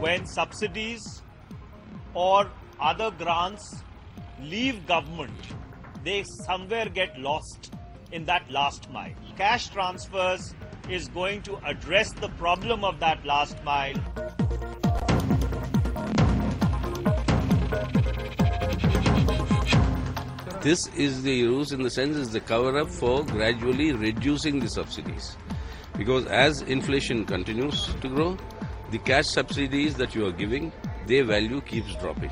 when subsidies or other grants leave government, they somewhere get lost in that last mile. Cash transfers is going to address the problem of that last mile. This is the use in the sense is the cover-up for gradually reducing the subsidies. Because as inflation continues to grow, the cash subsidies that you are giving, their value keeps dropping.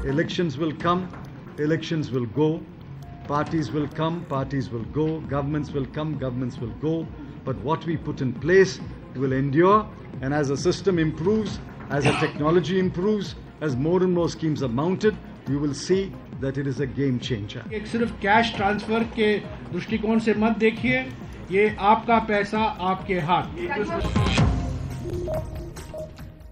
Elections will come, elections will go, parties will come, parties will go, governments will come, governments will go, but what we put in place will endure, and as a system improves, as a technology improves, as more and more schemes are mounted, you will see that it is a game changer. एक सिर्फ cash transfer के दृष्टिकोण से मत देखिए, ये आपका पैसा आपके हाथ.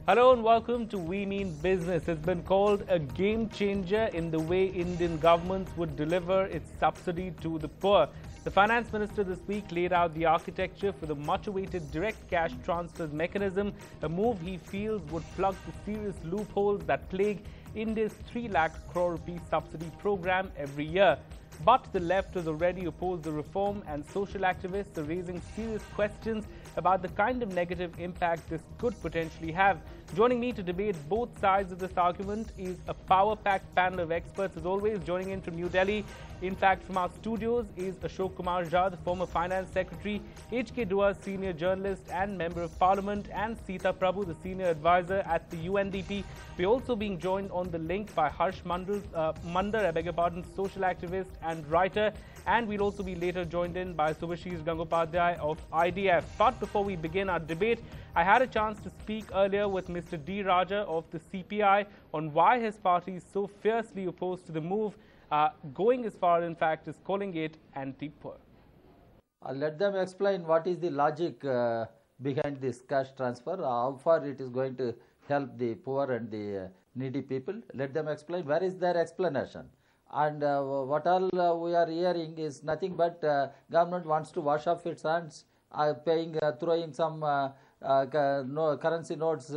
Hello and welcome to We Mean Business. It's been called a game changer in the way Indian governments would deliver its subsidy to the poor. The finance minister this week laid out the architecture for the much-awaited direct cash transfers mechanism, a move he feels would plug the serious loopholes that plague India's 3 lakh crore rupee subsidy program every year. But the left has already opposed the reform, and social activists are raising serious questions about the kind of negative impact this could potentially have. Joining me to debate both sides of this argument is a power-packed panel of experts. As always, joining in from New Delhi, in fact from our studios, is Ashok Kumar Jha, the former Finance Secretary, H.K. Dua's senior journalist and Member of Parliament, and Seeta Prabhu, the senior advisor at the UNDP. We're also being joined on the link by Harsh Mander, social activist and writer, and we'll also be later joined in by Shubhashis Gangopadhyay of IDF. But before we begin our debate, I had a chance to speak earlier with Mr. D. Raja of the CPI on why his party is so fiercely opposed to the move, going as far, in fact, as calling it anti-poor. Let them explain what is the logic behind this cash transfer, how far it is going to help the poor and the needy people. Let them explain. Where is their explanation? And what all we are hearing is nothing but government wants to wash off its hands, throwing some currency notes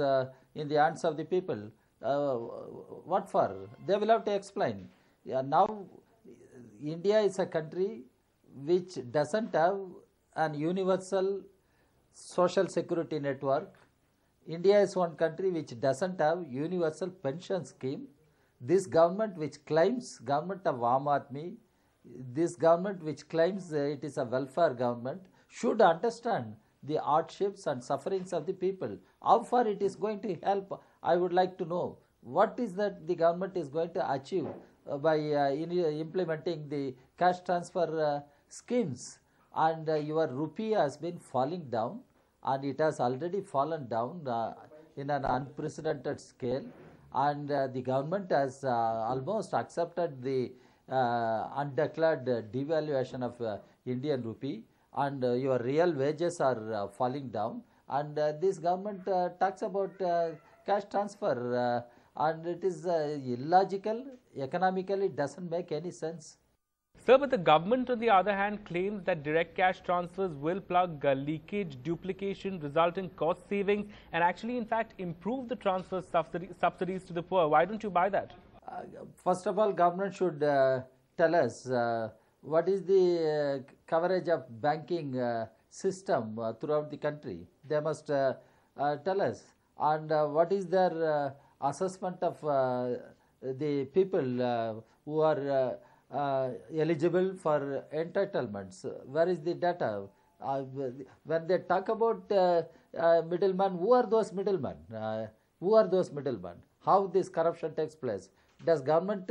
in the hands of the people. What for? They will have to explain. Now, India is a country which doesn't have an universal social security network. India is one country which doesn't have universal pension scheme. This government which claims government of Aam Aadmi, this government which claims it is a welfare government, should understand the hardships and sufferings of the people. How far it is going to help, I would like to know. What is that the government is going to achieve by implementing the cash transfer schemes? And your rupee has been falling down, and it has already fallen down in an unprecedented scale. And the government has almost accepted the undeclared devaluation of Indian rupee, and your real wages are falling down. And this government talks about cash transfer, and it is illogical. Economically, it doesn't make any sense. Sir, but the government, on the other hand, claims that direct cash transfers will plug leakage, duplication, result in cost savings, and actually, in fact, improve the transfer subsidies to the poor. Why don't you buy that? First of all, government should tell us what is the coverage of banking system throughout the country. They must tell us. And what is their assessment of the people who are eligible for entitlements? Where is the data? When they talk about middlemen, who are those middlemen? Who are those middlemen? How this corruption takes place? Does government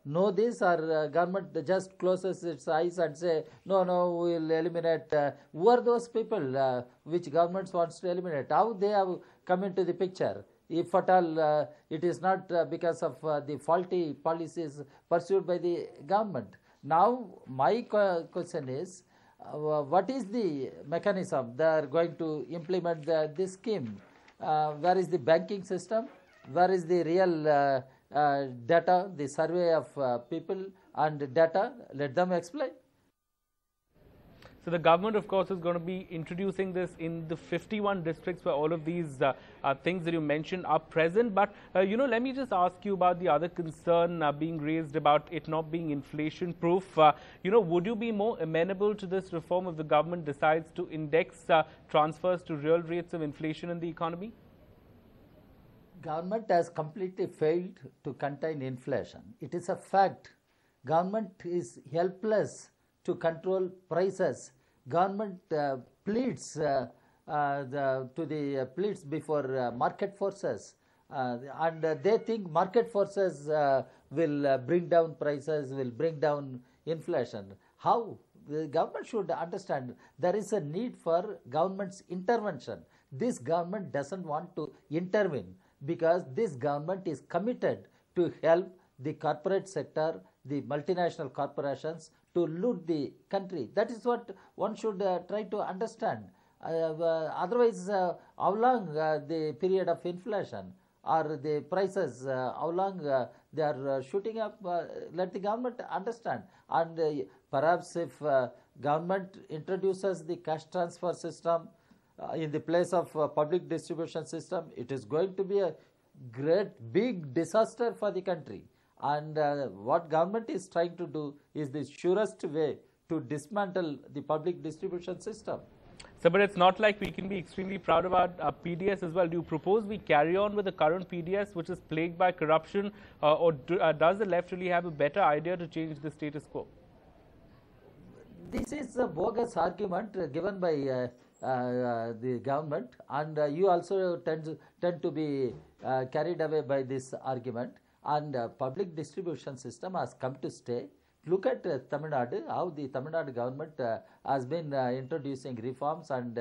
know this, or government just closes its eyes and say, no, we will eliminate? Who are those people which government wants to eliminate? How they have come into the picture? If at all it is not because of the faulty policies pursued by the government. Now, my question is, what is the mechanism they are going to implement this scheme? Where is the banking system? Where is the real data, the survey of people and data? Let them explain. So the government, of course, is going to be introducing this in the 51 districts where all of these things that you mentioned are present. But, let me just ask you about the other concern being raised about it not being inflation-proof. Would you be more amenable to this reform if the government decides to index transfers to real rates of inflation in the economy? Government has completely failed to contain inflation. It is a fact. Government is helpless to control prices. Government pleads pleads before market forces, and they think market forces will bring down prices, will bring down inflation. How? The government should understand there is a need for government's intervention. This government doesn't want to intervene because this government is committed to help the corporate sector, the multinational corporations, to loot the country. That is what one should try to understand. Otherwise, how long the period of inflation or the prices, how long they are shooting up, let the government understand. And perhaps if government introduces the cash transfer system in the place of public distribution system, it is going to be a great big disaster for the country. And what government is trying to do is the surest way to dismantle the public distribution system. So, but it's not like we can be extremely proud about PDS as well. Do you propose we carry on with the current PDS, which is plagued by corruption, or does the left really have a better idea to change the status quo? This is a bogus argument given by the government, and you also tend to be carried away by this argument. And public distribution system has come to stay. Look at Tamil Nadu, how the Tamil Nadu government has been introducing reforms and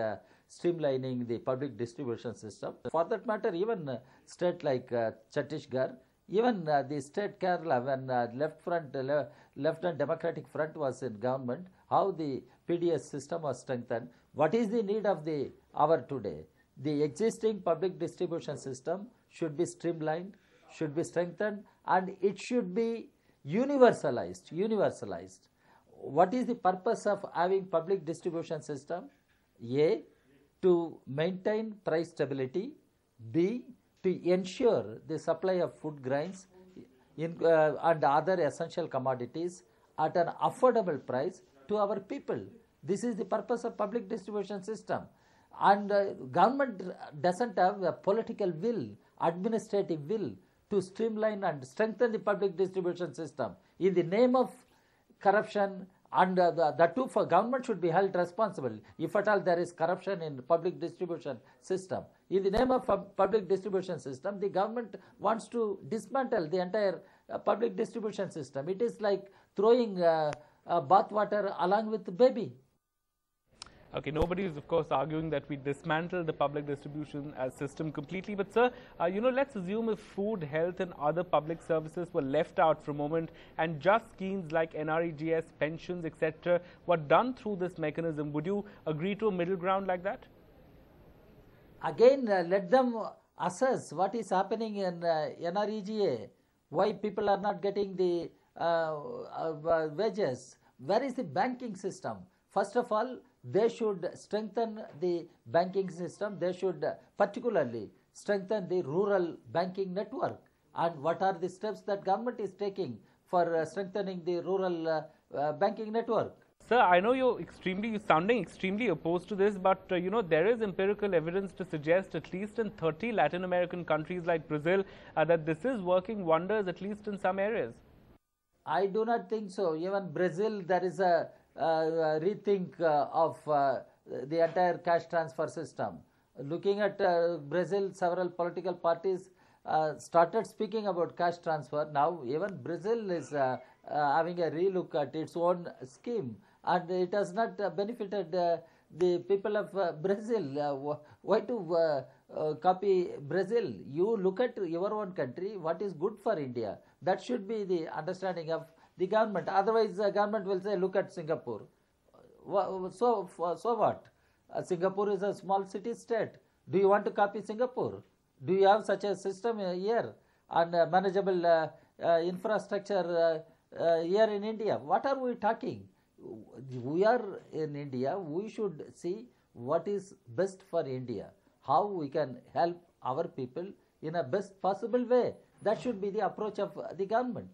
streamlining the public distribution system. For that matter, even state like Chhattisgarh, even the state Kerala, when Left and Democratic Front was in government, how the PDS system was strengthened. What is the need of the hour today? The existing public distribution system should be streamlined, should be strengthened, and it should be universalized. What is the purpose of having public distribution system? A, to maintain price stability. B, to ensure the supply of food grains and other essential commodities at an affordable price to our people. This is the purpose of public distribution system. And government doesn't have a political will, administrative will to streamline and strengthen the public distribution system. In the name of corruption, and the two for government should be held responsible if at all there is corruption in the public distribution system. In the name of public distribution system, the government wants to dismantle the entire public distribution system. It is like throwing bath water along with the baby. Okay, nobody is, of course, arguing that we dismantle the public distribution system completely. But, sir, let's assume if food, health and other public services were left out for a moment and just schemes like NREGS, pensions, etc. were done through this mechanism, would you agree to a middle ground like that? Again, let them assess what is happening in NREGA, why people are not getting the wages. Where is the banking system? First of all, they should strengthen the banking system. They should particularly strengthen the rural banking network. And what are the steps that government is taking for strengthening the rural banking network? Sir, I know you're sounding extremely opposed to this, but there is empirical evidence to suggest, at least in 30 Latin American countries like Brazil, that this is working wonders, at least in some areas. I do not think so. Even Brazil, there is a rethink of the entire cash transfer system. Looking at Brazil, several political parties started speaking about cash transfer. Now even Brazil is having a relook at its own scheme, and it has not benefited the people of Brazil. Why to copy Brazil? You look at your own country, what is good for India. That should be the understanding of the government. Otherwise, the government will say, look at Singapore. So what? Singapore is a small city state. Do you want to copy Singapore? Do you have such a system here and manageable infrastructure here in India? What are we talking? we are in India, we should see what is best for India, how we can help our people in a best possible way. That should be the approach of the government.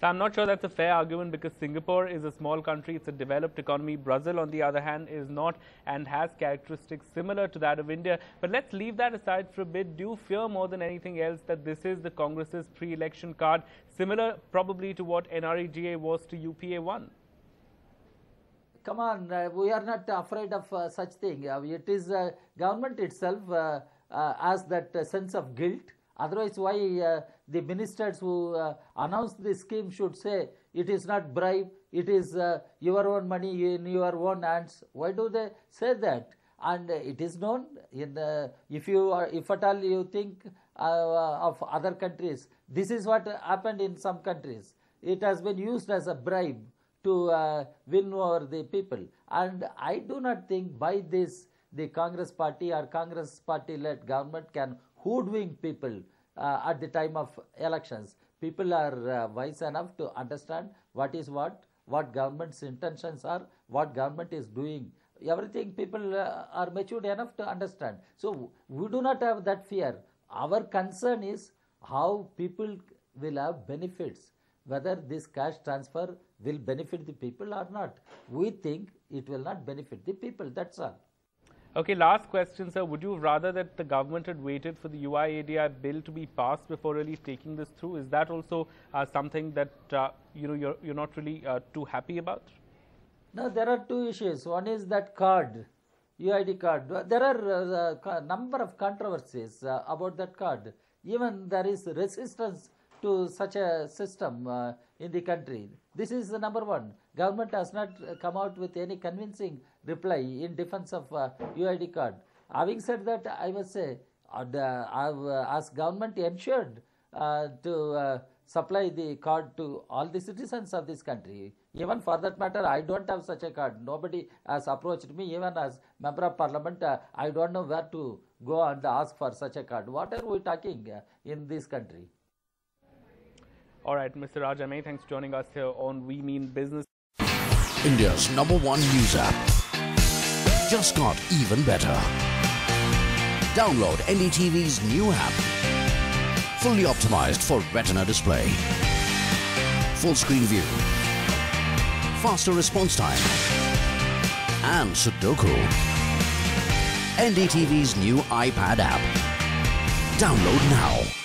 So I'm not sure that's a fair argument, because Singapore is a small country, it's a developed economy. Brazil, on the other hand, is not and has characteristics similar to that of India. But let's leave that aside for a bit. Do you fear more than anything else that this is the Congress's pre-election card, similar probably to what NREGA was to UPA 1? Come on, we are not afraid of such thing. It is government itself has that sense of guilt. Otherwise, why the ministers who announced this scheme should say it is not bribe, it is your own money in your own hands? Why do they say that? And it is known in if at all you think of other countries, this is what happened in some countries. It has been used as a bribe to win over the people. And I do not think by this the Congress party or Congress party-led government can hoodwink people at the time of elections. People are wise enough to understand what is what government's intentions are, what government is doing. Everything people are matured enough to understand. So we do not have that fear. Our concern is how people will have benefits, whether this cash transfer will benefit the people or not. We think it will not benefit the people, that's all. Okay, last question, sir. Would you rather that the government had waited for the UIADI bill to be passed before really taking this through? Is that also something that you're not really too happy about? No, there are two issues. One is that card, UID card. There are a number of controversies about that card. Even there is resistance to such a system in the country. This is the number one. Government has not come out with any convincing reply in defense of UID card. Having said that, I must say, as government ensured to supply the card to all the citizens of this country. Even for that matter, I don't have such a card. Nobody has approached me. Even as member of parliament, I don't know where to go and ask for such a card. What are we talking in this country? All right, Mr. Raja, many thanks for joining us here on We Mean Business. India's #1 news app just got even better. Download NDTV's new app. Fully optimized for retina display. Full screen view. Faster response time. And Sudoku. NDTV's new iPad app. Download now.